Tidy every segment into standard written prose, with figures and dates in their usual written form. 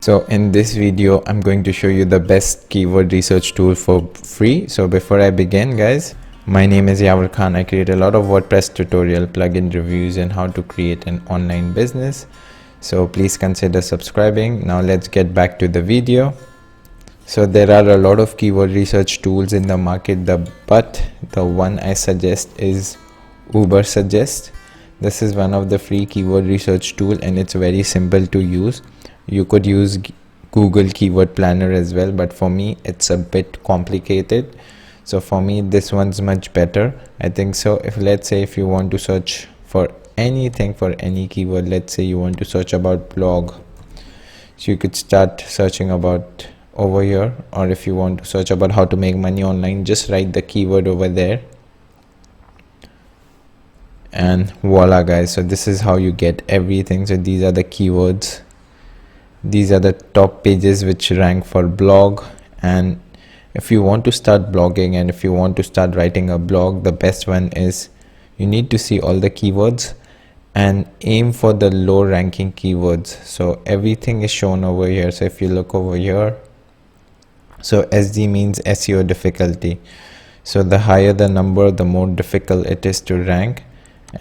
So in this video, I'm going to show you the best keyword research tool for free. So before I begin, guys, my name is Yavar Khan. I create a lot of WordPress tutorial, plugin reviews, and how to create an online business. So please consider subscribing. Now let's get back to the video. So there are a lot of keyword research tools in the market, but the one I suggest is Ubersuggest. This is one of the free keyword research tool and it's very simple to use. You could use Google Keyword Planner as well, but for me it's a bit complicated. So for me this one's much better, I think. So let's say if you want to search for anything, for any keyword, let's say you want to search about blog, so you could start searching about over here. Or if you want to search about how to make money online, just write the keyword over there and voila, guys. So this is how you get everything. So these are the keywords, these are the top pages which rank for blog. And if you want to start blogging and if you want to start writing a blog, the best one is you need to see all the keywords and aim for the low ranking keywords. So everything is shown over here. So if you look over here, so SD means SEO difficulty. So the higher the number, the more difficult it is to rank.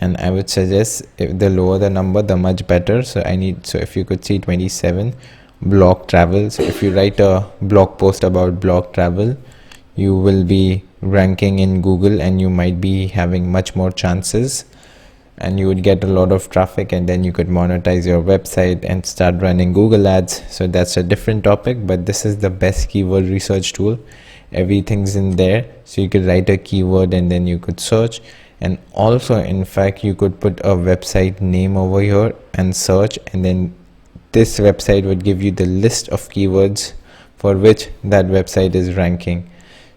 And I would suggest if the lower the number, the much better. So if you could see 27 blog travel. So if you write a blog post about blog travel, you will be ranking in Google and you might be having much more chances and you would get a lot of traffic, and then you could monetize your website and start running Google ads. So that's a different topic, but this is the best keyword research tool. Everything's in there. So you could write a keyword and then you could search. And also, in fact, you could put a website name over here and search, and then this website would give you the list of keywords for which that website is ranking.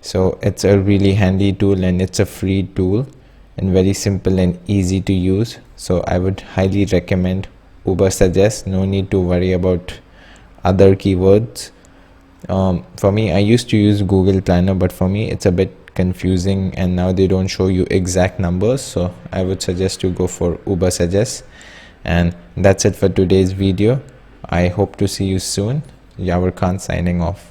So it's a really handy tool and it's a free tool and very simple and easy to use. So I would highly recommend Ubersuggest. No need to worry about other keywords. For me, I used to use Google Planner, but for me it's a bit confusing and now they don't show you exact numbers. So I would suggest to go for Ubersuggest. And that's it for today's video. I hope to see you soon. Yavar Khan signing off.